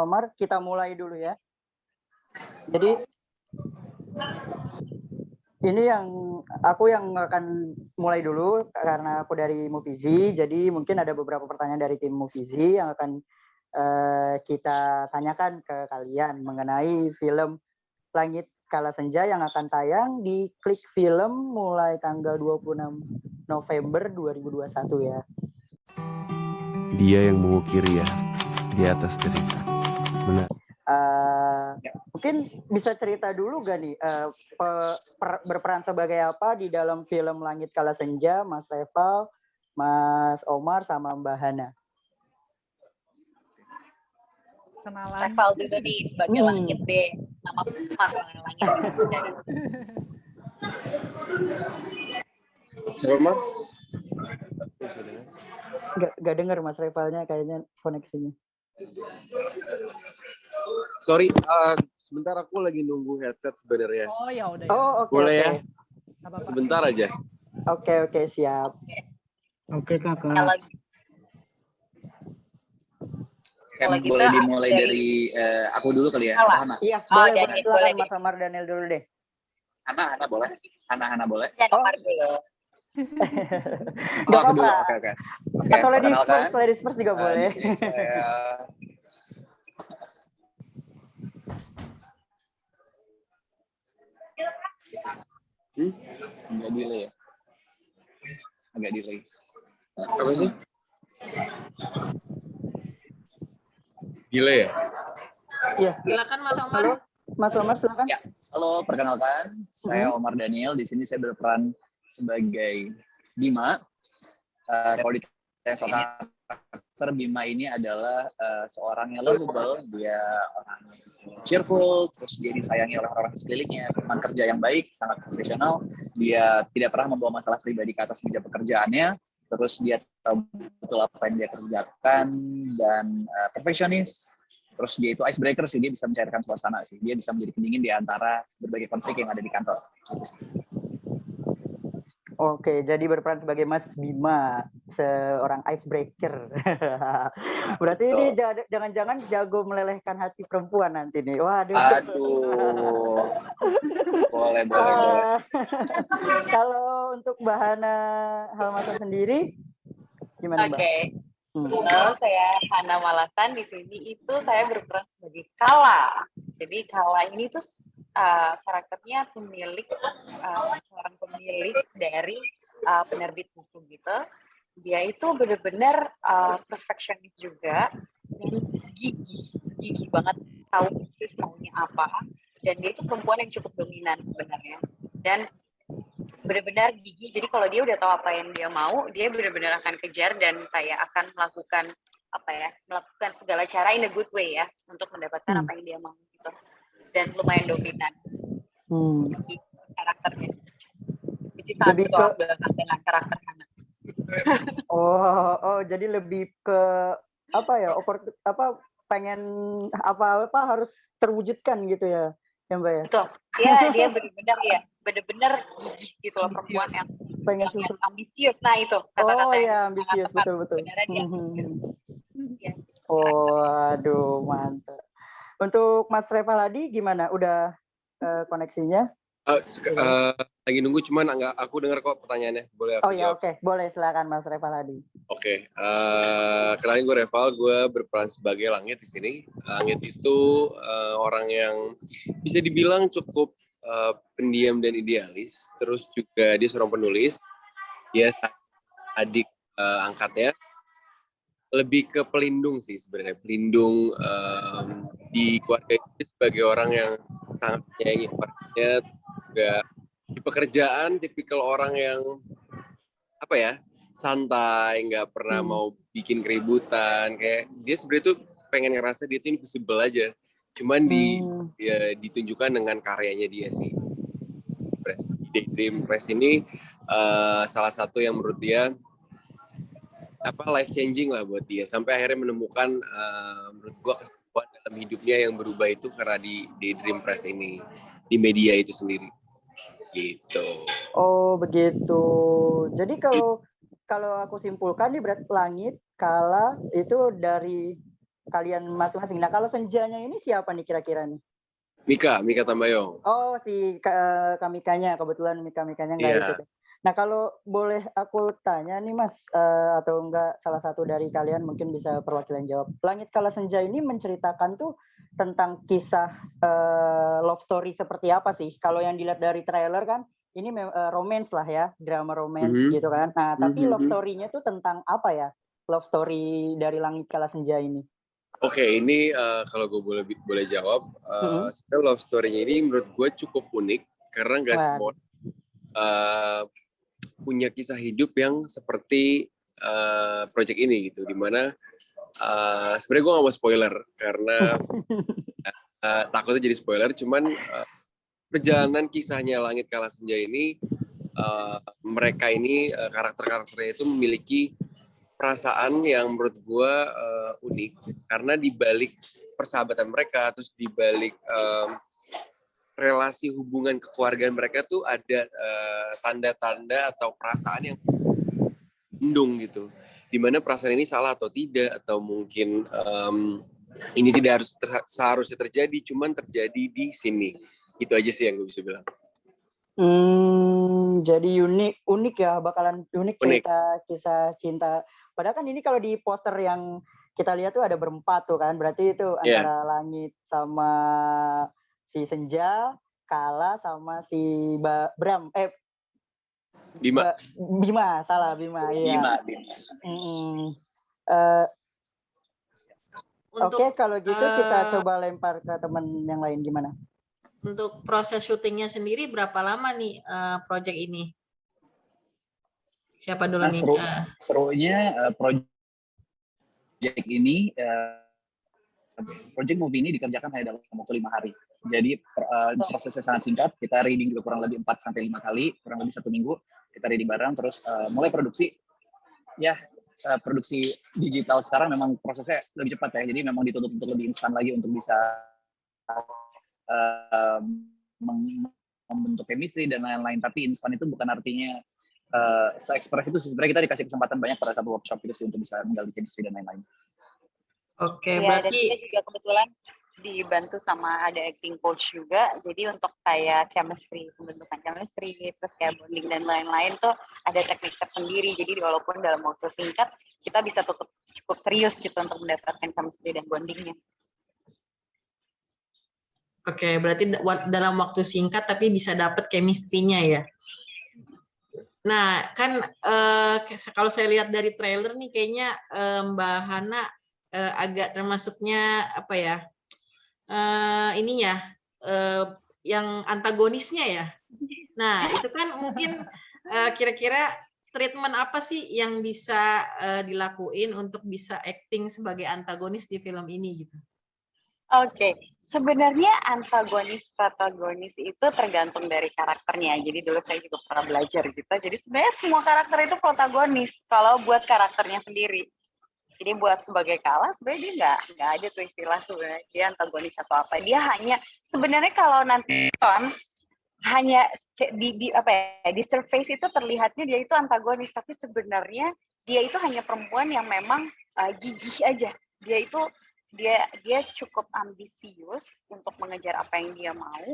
Omar, kita mulai dulu ya. Jadi ini aku yang akan mulai dulu karena aku dari Movizi. Jadi mungkin ada beberapa pertanyaan dari tim Movizi yang akan kita tanyakan ke kalian mengenai film Langit Kala Senja yang akan tayang di Klik Film mulai tanggal 26 November 2021 ya. Dia yang mengukir ya di atas cerita. Benar. Mungkin bisa cerita dulu gak nih berperan sebagai apa di dalam film Langit Kala Senja, Mas Reval, Mas Omar, sama Mbak Hana. Kenalan. Reval dulu nih sebagai Langit deh. Nama Mas Langit. Siapa? Gak dengar Mas Revalnya, kayaknya koneksinya. Sorry, sebentar aku lagi nunggu headset sebenarnya. Oh ya udah. Oh oke. Boleh ya? Apa-apa. Sebentar aja. Oke, siap. Oke kakak. Kalau Kan boleh dimulai dari aku dulu kali ya. Hana. Iya, boleh Daniel, silakan boleh. Mas Omar Daniel dulu deh. Hana boleh. Hana boleh. Omar dulu. Gak Aku dulu. apa-apa. Oke. Atau Perkenalkan. ladies first juga boleh. Di sini saya agak delay ya. Agak delay. Apa sih? Gila ya? Iya. Silakan Mas Omar. Halo, Mas Omar silakan. Ya, halo, perkenalkan. Saya Omar Daniel. Di sini saya berperan sebagai Bima. Kalau ditanya soal karakter, Bima ini adalah seorang yang lovable. Dia orang cheerful, terus dia disayangi oleh orang-orang di sekelilingnya. Teman kerja yang baik, sangat profesional. Dia tidak pernah membawa masalah pribadi ke atas meja pekerjaannya. Terus dia tahu betul apa yang dia kerjakan dan perfeksionis. Terus dia itu icebreaker sih, dia bisa mencairkan suasana sih. Dia bisa menjadi pendingin di antara berbagai konflik yang ada di kantor. Oke, jadi berperan sebagai Mas Bima, seorang icebreaker. Berarti ini jangan-jangan jago melelehkan hati perempuan nanti nih. Waduh. Aduh. Boleh. Kalau untuk Mbak Hana Halmatan sendiri, gimana Mbak? Oke. Halo, saya Hana Malasan. Di sini itu saya berperan sebagai Kala. Jadi Kala ini tuh karakternya seorang pemilik dari penerbit buku gitu. Dia itu benar-benar perfeksionis juga dan gigi banget, tahu persis maunya apa. Dan dia itu perempuan yang cukup dominan sebenarnya. Dan benar-benar gigih. Jadi kalau dia udah tahu apa yang dia mau, dia benar-benar akan kejar dan kayak akan melakukan segala cara in a good way ya untuk mendapatkan apa yang dia mau gitu. Dan lumayan dominan. Gitu, karakternya. Jadi sangat bertolak belakang dengan karakter Hana. Oh, jadi lebih ke pengen apa harus terwujudkan gitu ya Mbak ya? Betul. Dia benar-benar gigih gitu loh, perempuan yang ambisius. Nah itu kata-kata yang ambisius, betul. Sebenarnya dia ya. Oh, aduh mantap. Untuk Mas Revaladi gimana? Udah koneksinya? Lagi nunggu, cuman aku dengar kok pertanyaannya. Boleh aku jawab? Oke. Boleh, silakan Mas Revaladi. Oke. Kenalin, gue Reval, gue berperan sebagai Langit di sini. Langit itu orang yang bisa dibilang cukup pendiam dan idealis. Terus juga dia seorang penulis. Dia adik angkatnya. Lebih ke pelindung sih sebenarnya. Pelindung di keluarga itu sebagai orang yang sangat menyayangi keluarganya. Juga di pekerjaan tipikal orang yang santai, nggak pernah mau bikin keributan. Kayak dia sebenarnya tuh pengen ngerasa dia tuh invisible aja. Cuman ditunjukkan dengan karyanya dia sih. Daydream Press ini salah satu yang menurut dia life changing lah buat dia, sampai akhirnya menemukan menurut gua keseruan dalam hidupnya yang berubah itu karena di Daydream Press ini, di media itu sendiri gitu. Oh begitu. Jadi kalau aku simpulkan nih, berarti Langit Kala itu dari kalian masing-masing. Nah kalau senjanya ini siapa nih kira-kira nih? Mika Tambayong. Oh si Kamikanya, kebetulan Mikanya nggak Iya. ikut. Nah kalau boleh aku tanya nih Mas, atau enggak salah satu dari kalian mungkin bisa perwakilan jawab. Langit Kala Senja ini menceritakan tuh tentang kisah love story seperti apa sih? Kalau yang dilihat dari trailer kan ini romance lah ya, drama romance gitu kan. Nah tapi love story-nya tuh tentang apa ya? Love story dari Langit Kala Senja ini. Oke, ini kalau gue boleh jawab, sebenarnya love story-nya ini menurut gue cukup unik karena nggak semua punya kisah hidup yang seperti project ini gitu, dimana sebenarnya gue nggak mau spoiler karena takutnya jadi spoiler. Cuman perjalanan kisahnya Langit Kala Senja ini, mereka ini karakter-karakternya itu memiliki perasaan yang menurut gue unik karena di balik persahabatan mereka, terus di balik relasi hubungan kekeluargaan mereka tuh ada tanda-tanda atau perasaan yang mendung gitu, dimana perasaan ini salah atau tidak, atau mungkin ini tidak harus seharusnya terjadi, cuman terjadi di sini. Itu aja sih yang gue bisa bilang. Jadi unik ya, bakalan unik cerita kisah cinta. Padahal kan ini kalau di poster yang kita lihat tuh ada berempat tuh kan, berarti itu antara Langit sama si Senja, Kala sama si Bima. Iya. Oke, kalau gitu kita coba lempar ke teman yang lain gimana? Untuk proses syutingnya sendiri berapa lama nih project ini? Siapa dulu nih? Serunya project ini, project movie ini dikerjakan hanya dalam waktu 5 hari. Jadi prosesnya sangat singkat. Kita reading juga kurang lebih 4-5 kali, kurang lebih 1 minggu. Kita reading bareng, terus mulai produksi. Ya, produksi digital sekarang memang prosesnya lebih cepat ya. Jadi memang dituntut untuk lebih instan lagi untuk bisa membentuk chemistry dan lain-lain. Tapi instan itu bukan artinya se-express itu. Sebenarnya kita dikasih kesempatan banyak pada satu workshop itu sih untuk bisa menggali chemistry dan lain-lain. Oke, berarti dan kita juga kebetulan dibantu sama ada acting coach juga. Jadi untuk kayak chemistry, pembentukan chemistry, terus kayak bonding dan lain-lain tuh ada teknik tersendiri. Jadi walaupun dalam waktu singkat kita bisa cukup serius gitu untuk mendapatkan chemistry dan bondingnya. Oke, berarti dalam waktu singkat tapi bisa dapat chemistry-nya ya. Nah, kan kalau saya lihat dari trailer nih kayaknya Mbak Hana agak termasuknya apa ya? Ininya yang antagonisnya ya. Nah, itu kan mungkin kira-kira treatment apa sih yang bisa dilakuin untuk bisa acting sebagai antagonis di film ini gitu? Oke, sebenarnya antagonis protagonis itu tergantung dari karakternya. Jadi dulu saya juga pernah belajar gitu. Jadi sebenarnya semua karakter itu protagonis kalau buat karakternya sendiri. Jadi buat sebagai Kala sebenarnya dia nggak ada tuh istilah sebenarnya dia antagonis atau apa. Dia hanya sebenarnya kalau nanti hanya di surface itu terlihatnya dia itu antagonis, tapi sebenarnya dia itu hanya perempuan yang memang gigih aja. Dia cukup ambisius untuk mengejar apa yang dia mau.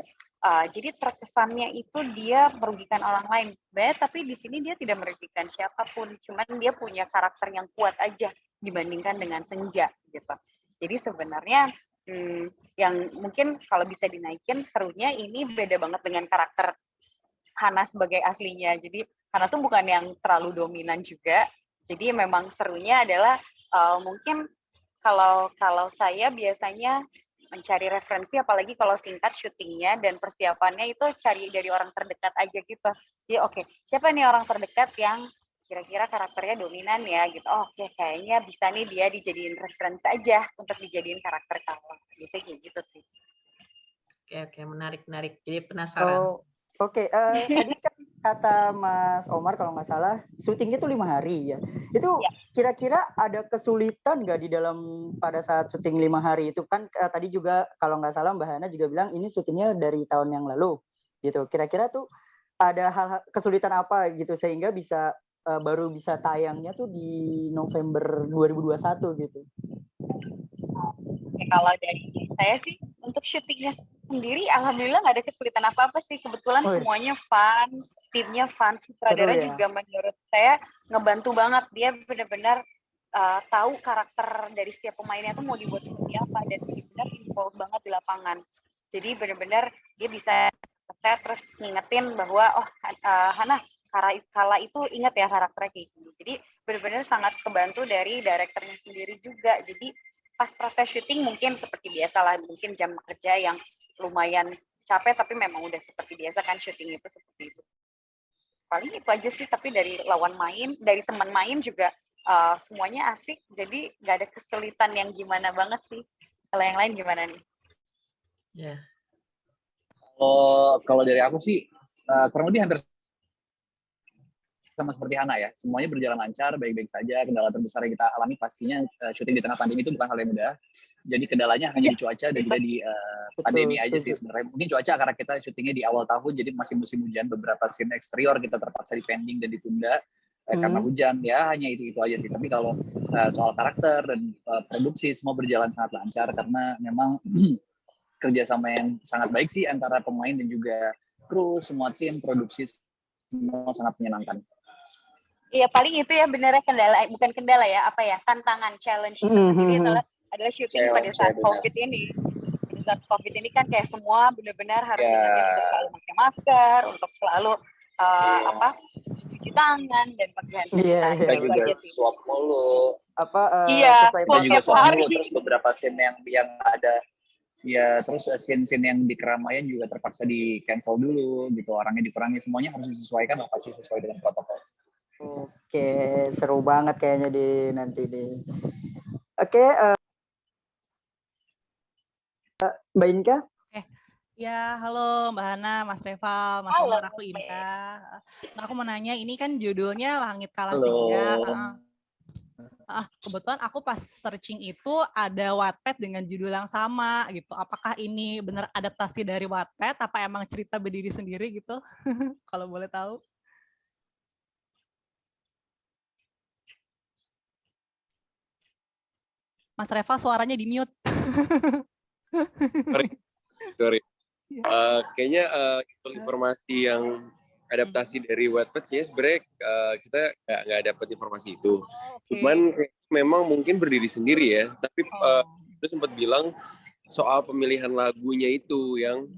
Jadi terkesannya itu dia merugikan orang lain sebenarnya, tapi di sini dia tidak merugikan siapapun, cuman dia punya karakter yang kuat aja dibandingkan dengan Senja gitu. Jadi sebenarnya yang mungkin kalau bisa dinaikin serunya ini beda banget dengan karakter Hana sebagai aslinya. Jadi Hana tuh bukan yang terlalu dominan juga. Jadi memang serunya adalah mungkin kalau saya biasanya mencari referensi, apalagi kalau singkat syutingnya dan persiapannya itu cari dari orang terdekat aja gitu. Jadi oke, siapa nih orang terdekat yang kira-kira karakternya dominan ya gitu. Oke, kayaknya bisa nih dia dijadiin referensi aja untuk dijadiin karakter Kala. Biasanya kayak gitu sih. Oke, menarik. Jadi penasaran. Oke, tadi kan kata Mas Omar kalau nggak salah syutingnya tuh 5 hari ya. Itu kira-kira ada kesulitan nggak di dalam pada saat syuting 5 hari itu kan tadi juga kalau nggak salah Mbak Hana juga bilang ini syutingnya dari tahun yang lalu gitu. Kira-kira tuh ada hal kesulitan apa gitu sehingga bisa baru bisa tayangnya tuh di November 2021 gitu. kalau dari saya sih untuk syutingnya sendiri, alhamdulillah nggak ada kesulitan apa-apa sih. Kebetulan semuanya fun, timnya fun, sutradara Seru ya? juga menurut saya ngebantu banget. Dia benar-benar tahu karakter dari setiap pemainnya tuh mau dibuat seperti apa dan benar-benar involved banget di lapangan. Jadi benar-benar dia bisa set terus ngingetin bahwa Hana Kala itu ingat ya karakternya kayak gini. Jadi benar-benar sangat kebantu dari direkturnya sendiri juga. Jadi pas proses syuting mungkin seperti biasa lah, mungkin jam kerja yang lumayan capek tapi memang udah seperti biasa kan syuting itu seperti itu. Paling itu aja sih, tapi dari lawan main, dari teman main juga semuanya asik, jadi nggak ada kesulitan yang gimana banget sih. Kalau yang lain gimana nih? Ya. Kalau dari aku sih kurang lebih hampir sama seperti Hana ya. Semuanya berjalan lancar, baik-baik saja. Kendala terbesar yang kita alami pastinya syuting di tengah pandemi itu bukan hal yang mudah. Jadi kendalanya hanya di cuaca dan juga di pandemi aja sih sebenarnya. Mungkin cuaca karena kita syutingnya di awal tahun, jadi masih musim hujan. Beberapa scene eksterior kita terpaksa dipending dan ditunda karena hujan. Ya hanya itu aja sih. Tapi kalau soal karakter dan produksi semua berjalan sangat lancar karena memang kerjasama yang sangat baik sih antara pemain dan juga kru, semua tim, produksi semua sangat menyenangkan. Iya, paling itu ya benernya kendala, bukan kendala ya, apa ya, tantangan, challenge sendiri adalah syuting pada saat COVID ini. Pada saat COVID ini kan kayak semua benar-benar harus diingetin untuk selalu pakai masker, untuk selalu cuci tangan dan pakai hand sanitizer. Kita juga swab mulu. Kita juga swab mulu, terus beberapa scene yang ada ya, terus scene-scene yang di keramaian juga terpaksa di cancel dulu gitu, orangnya dikurangi, semuanya harus disesuaikan lah, pasti sesuai dengan protokol. Oke, seru banget kayaknya di nanti di. Oke, Mbak Inka. Ya, halo Mbak Hana, Mas Reval, Mas Omar, aku Inka. Nah, aku mau nanya, ini kan judulnya Langit Kala Senja. Kebetulan aku pas searching itu ada Wattpad dengan judul yang sama gitu. Apakah ini benar adaptasi dari Wattpad? Apa emang cerita berdiri sendiri gitu? Kalau boleh tahu. Mas Reval suaranya di mute. Sorry. Kayaknya informasi yang adaptasi dari Wattpad ya sebenarnya kita nggak dapat informasi itu. Cuman memang mungkin berdiri sendiri ya. Tapi itu sempat bilang soal pemilihan lagunya itu yang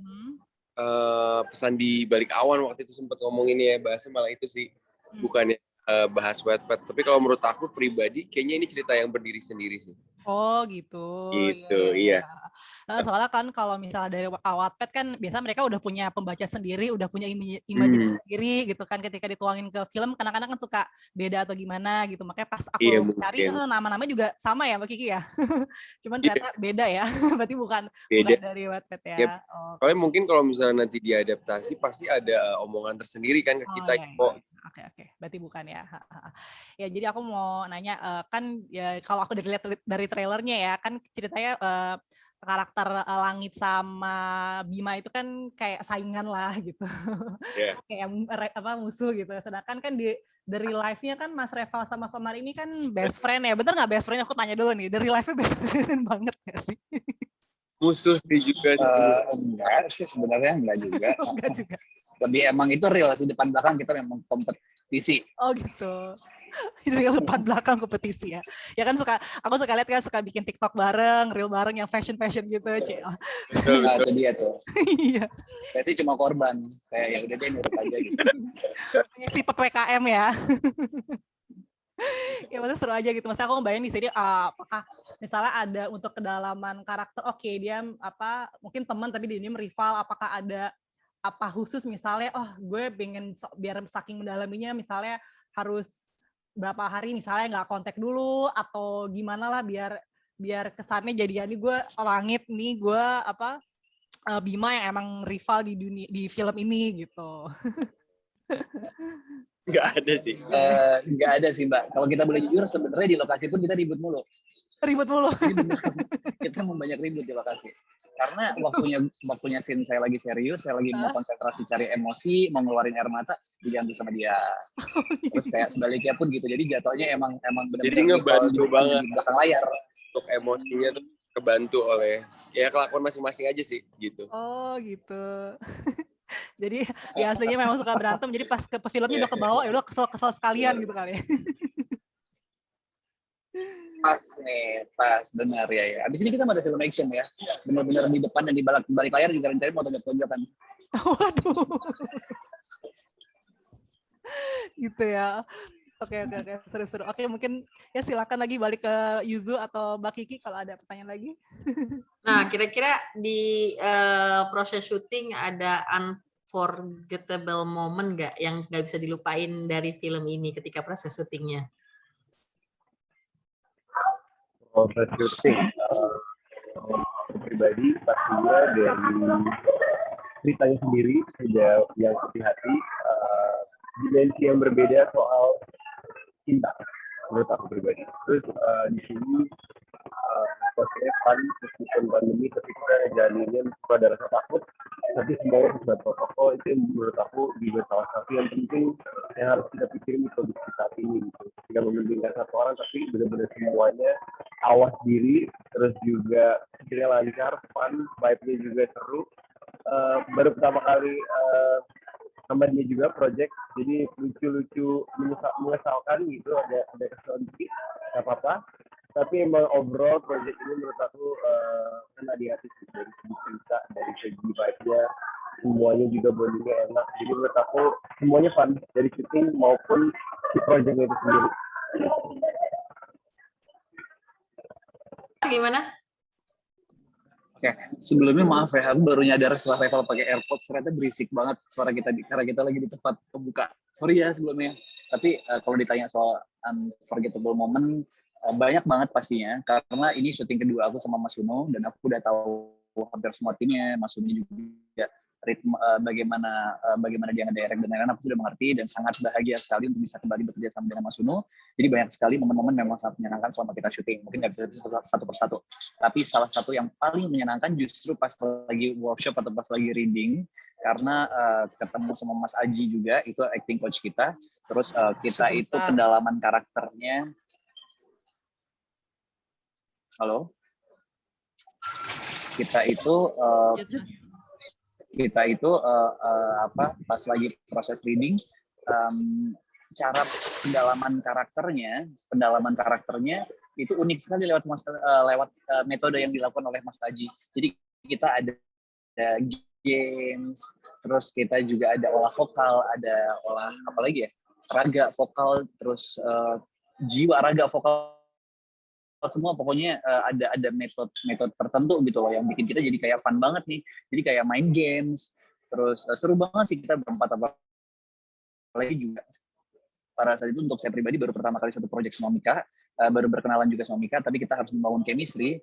pesan di balik awan waktu itu sempat ngomongin ya, bahasnya malah itu sih, bukannya bahas Wattpad. Tapi kalau menurut aku pribadi kayaknya ini cerita yang berdiri sendiri sih. Oh gitu. Iya. Soalnya kan kalau misalnya dari Wattpad kan biasa mereka udah punya pembaca sendiri, udah punya imajinasi sendiri gitu kan, ketika dituangin ke film kadang-kadang kan suka beda atau gimana gitu. Makanya pas aku cari nama-nama juga sama ya Mbak Kiki ya. Cuman ternyata beda ya. Berarti bukan dari Wattpad ya. Yep. Soalnya mungkin kalau misalnya nanti diadaptasi pasti ada omongan tersendiri kan ke kita kok. Oke. Berarti bukan ya. Ya jadi aku mau nanya kan ya kalau aku lihat dari trailernya ya kan ceritanya karakter Langit sama Bima itu kan kayak saingan lah gitu. Yeah. Kayak musuh gitu. Sedangkan kan di real life-nya kan Mas Reval sama Somar ini kan best friend ya. Bener nggak best friend? Aku tanya dulu nih. Dari life-nya best friend banget nggak sih? Musuh sih juga. Enggak sih sebenarnya, enggak juga. Enggak juga. Lebih emang itu real di depan belakang kita memang kompetisi. Oh gitu. Dari depan belakang kompetisi ya. Ya kan aku suka lihat kan suka bikin TikTok bareng, reel bareng yang fashion gitu, Cil. Nah, itu dia tuh. Iya. Saya sih cuma korban. Kayak ya udah deh nurut aja gitu. Pengisi PPKM ya. Ya maksudnya seru aja gitu. Maksudnya aku ngebayang di sini apakah misalnya ada untuk kedalaman karakter, dia mungkin teman tapi di ini rival, apakah ada apa khusus misalnya gue pengen biar saking mendalaminya misalnya harus berapa hari misalnya nggak kontak dulu atau gimana lah biar kesannya jadinya gue Langit nih gue Bima yang emang rival di film ini gitu. Nggak ada sih. Nggak ada sih Mbak. Kalau kita boleh jujur sebenarnya di lokasi pun kita ribut mulu. Kita mau banyak ribut di lokasi. Karena waktunya scene saya lagi serius, saya lagi mau konsentrasi cari emosi, mau ngeluarin air mata, diganggu sama dia. Terus kayak sebaliknya pun gitu. Jadi jatuhnya emang benar-benar jadi ngebantu banget di belakang layar. Untuk emosinya tuh kebantu oleh ya kelakuan masing-masing aja sih gitu. Oh gitu. Jadi di aslinya memang suka berantem, jadi pas ke filmnya udah kebawa, ya udah kesel-kesel sekalian gitu kali ya. Pas nih, pas benar ya. Abis ini kita mau ada film action ya. Benar-benar di depan dan di balik layar juga rencana mau tonjok-tonjokan. Waduh. Gitu ya. Oke, seru-seru. Oke, mungkin ya silakan lagi balik ke Yuzu atau Mbak Kiki kalau ada pertanyaan lagi. Nah, kira-kira di proses syuting ada unforgettable moment nggak yang nggak bisa dilupain dari film ini ketika proses syutingnya? Proses syuting pribadi pastinya dari ceritanya sendiri sudah yang hati hati dimensi yang berbeda soal cinta menurut aku pribadi. Terus di sini prosesnya fun meskipun pandemi tapi kita jalaninnya ada rasa takut tapi semuanya sesuai protokol itu menurut aku juga salah satu yang penting yang harus kita pikirin di produksi saat ini gitu. Tidak mementingkan satu orang tapi benar-benar semuanya awas diri terus juga pikirnya lancar, fun, vibe-nya juga seru. Baru pertama kali sama dia juga project jadi lucu-lucu mengesalkan gitu ada kesalahan dikit nggak apa-apa tapi emang overall project ini menurut aku kena di hati dari segi cerita dari segi vibe-nya semuanya juga bondingnya enak jadi menurut aku semuanya fun dari syuting maupun si projectnya itu sendiri. Gimana? Oke, sebelumnya maaf ya, aku baru nyadar setelah Reval pakai AirPods ternyata berisik banget suara kita karena kita lagi di tempat kebuka. Sorry ya sebelumnya. Tapi kalau ditanya soal unforgettable moment, banyak banget pastinya. Karena ini syuting kedua aku sama Mas Uno dan aku udah tahu hampir semua timnya, Mas Uno juga ritme bagaimana dia ngedirect dan lain-lain aku sudah mengerti dan sangat bahagia sekali untuk bisa kembali bekerja sama dengan Mas Uno. Jadi banyak sekali momen-momen memang sangat menyenangkan selama kita syuting. Mungkin nggak bisa satu persatu. Tapi salah satu yang paling menyenangkan justru pas lagi workshop atau pas lagi reading karena ketemu sama Mas Aji juga itu acting coach kita. Terus kita itu pendalaman karakternya. Halo. Kita itu pas lagi proses reading cara pendalaman karakternya itu unik sekali lewat metode yang dilakukan oleh Mas Taji. Jadi kita ada games, terus kita juga ada olah vokal, ada olah apa lagi ya, raga vokal, terus jiwa raga vokal semua pokoknya ada metode tertentu gitu loh yang bikin kita jadi kayak fun banget nih, jadi kayak main games, terus seru banget sih kita berempat apalagi juga pada saat itu untuk saya pribadi baru pertama kali satu project sama Mika, baru berkenalan juga sama Mika, tapi kita harus membangun chemistry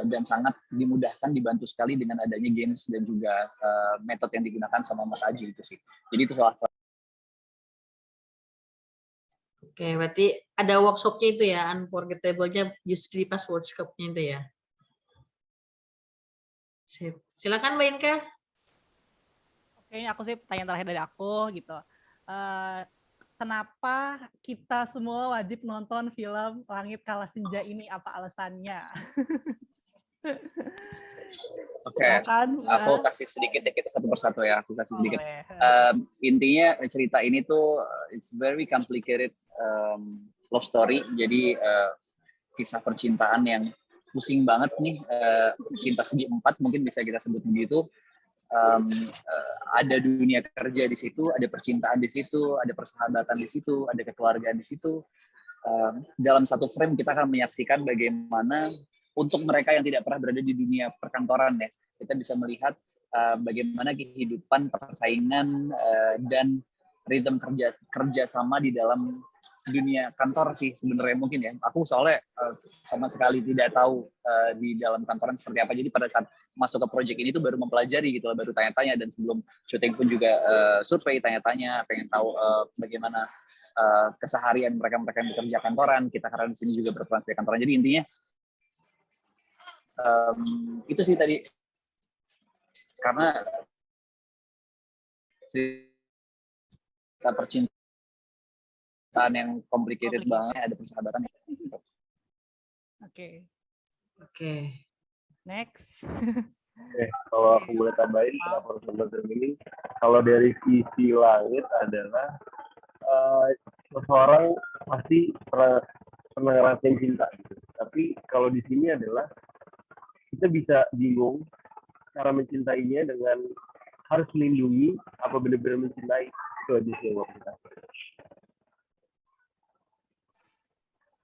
dan sangat dimudahkan dibantu sekali dengan adanya games dan juga metode yang digunakan sama Mas Aji itu sih. Jadi itu salah satu. Oke, berarti ada workshopnya itu ya, unforgettable-nya justru pas workshopnya itu ya. Sip. Silakan Mbak Inka. Oke, ini aku sih pertanyaan terakhir dari aku gitu. Kenapa kita semua wajib nonton film Langit Kala Senja ini? Apa alasannya? Oke, aku kasih sedikit ya, kita satu persatu ya, aku kasih sedikit. Intinya cerita ini tuh it's very complicated love story, jadi kisah percintaan yang pusing banget nih, cinta segi empat mungkin bisa kita sebut begitu. Ada dunia kerja di situ, ada percintaan di situ, ada persahabatan di situ, ada kekeluargaan di situ. Dalam satu frame kita akan menyaksikan bagaimana untuk mereka yang tidak pernah berada di dunia perkantoran ya, kita bisa melihat bagaimana kehidupan persaingan dan ritme kerja sama di dalam dunia kantor sih sebenarnya mungkin ya. Aku soalnya sama sekali tidak tahu di dalam kantoran seperti apa. Jadi pada saat masuk ke project ini tuh baru mempelajari gitu, baru tanya-tanya dan sebelum syuting pun juga survei tanya-tanya, pengen tahu bagaimana keseharian mereka yang bekerja kantoran. Kita karena di sini juga berperan sebagai kantoran. Jadi intinya itu sih tadi karena cerita percintaan yang complicated banget, ada persahabatan. Oke. Oke. Next. Oke, kalau aku boleh tambahin kenapa harus nonton film ini, kalau dari sisi langit adalah seseorang pasti pernah ngerasain cinta gitu. Tapi kalau di sini adalah kita bisa bingung cara mencintainya dengan harus melindungi apa benar-benar mencintai, itu aja sih yang kita.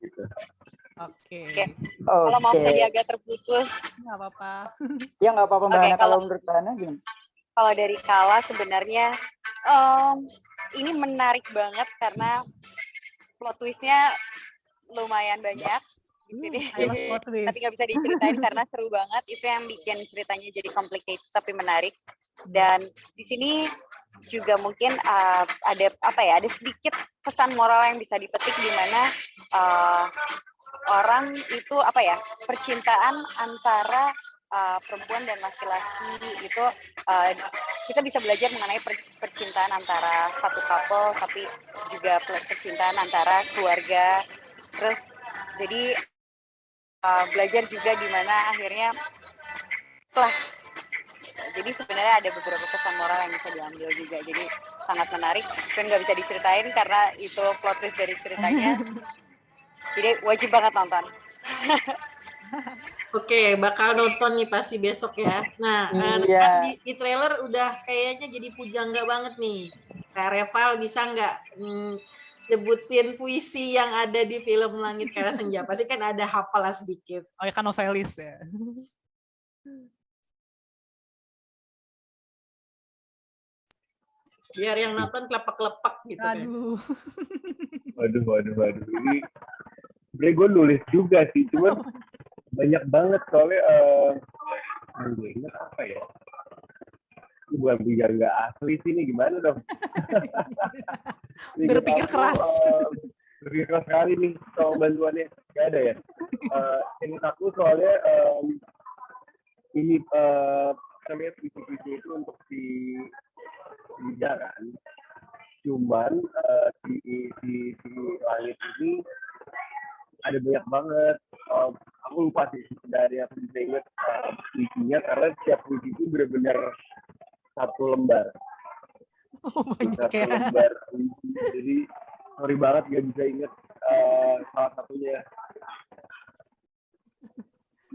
Gitu. Oke. Kalau mau Oke. tadi agak terputus. Nggak apa-apa. Ya nggak apa-apa Mbak Oke, Hana, kalau menurut Mbak Hana gimana? Kalau dari Kala sebenarnya ini menarik banget karena plot twist-nya lumayan banyak di sini. I love plot twist. Tapi nggak bisa diceritain karena seru banget. Itu yang bikin ceritanya jadi complicated tapi menarik. Dan di sini juga mungkin ada ada sedikit pesan moral yang bisa dipetik di mana orang itu percintaan antara perempuan dan laki-laki itu kita bisa belajar mengenai percintaan antara satu couple, tapi juga percintaan antara keluarga. Terus jadi belajar juga di mana akhirnya jadi sebenarnya ada beberapa pesan moral yang bisa diambil juga. Jadi sangat menarik. Dan nggak bisa diceritain karena itu plot twist dari ceritanya. Jadi wajib banget nonton. Oke, bakal nonton nih pasti besok ya. Nah, kan di trailer udah kayaknya jadi pujangga banget nih. Kak Reval bisa nggak sebutin puisi yang ada di film Langit Kala Senja? Pasti kan ada hafal sedikit. Oh ya kan novelis ya. Biar yang nonton kelepak-kelepak gitu kan. Waduh. Ini sebenarnya gue nulis juga sih, cuman banyak banget soalnya gue ingat apa ya? Ini bukan pujangga asli sih, ini gimana dong? Berpikir keras. Berpikir keras sekali nih soal bantuannya. Gak ada ya? Ingat aku soalnya ini namanya puisi-puisi itu untuk si kan. Cuman di langit ini ada banyak banget. Aku lupa sih dari aku bisa ingat puisinya karena setiap puisi itu benar-benar satu lembar. Satu lembar puisi. Jadi sorry banget gak bisa ingat salah satunya.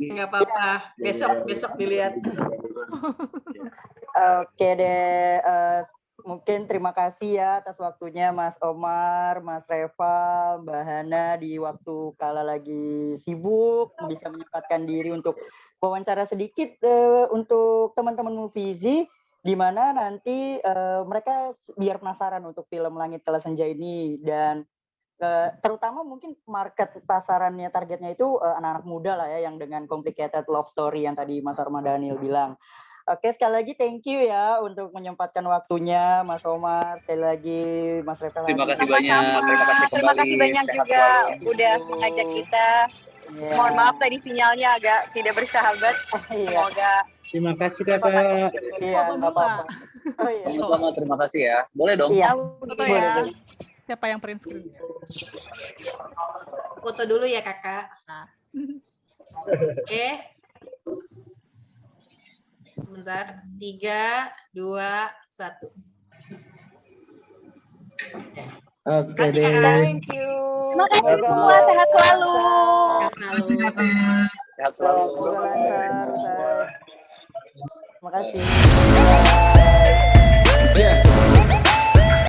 Nggak apa-apa. Besok dilihat. Oke deh, mungkin terima kasih ya atas waktunya Mas Omar, Mas Reval, Mbak Hana di waktu Kala lagi sibuk bisa menyempatkan diri untuk wawancara sedikit untuk teman-teman Movizi, di mana nanti mereka biar penasaran untuk film Langit Kala Senja ini, dan terutama mungkin market pasarannya, targetnya itu anak-anak muda lah ya, yang dengan complicated love story yang tadi Mas Armand Daniel bilang. Oke, sekali lagi thank you ya untuk menyempatkan waktunya Mas Omar, sekali lagi Mas Reval. Terima kasih banyak. Terima kasih banyak juga udah mengajak kita. Yeah. Mohon maaf tadi sinyalnya agak tidak bersahabat. Semoga. Terima kasih Kakak. Iya, nggak apa-apa. Sama-sama, terima kasih ya. Boleh dong? Iya. Foto ya. Siapa yang print screen? Foto dulu ya Kakak. Oke. Sebentar. 3, 2, 1. Oke deh. Thank you. Terima kasih semua. Sehat selalu. Sehat selalu. Terima kasih.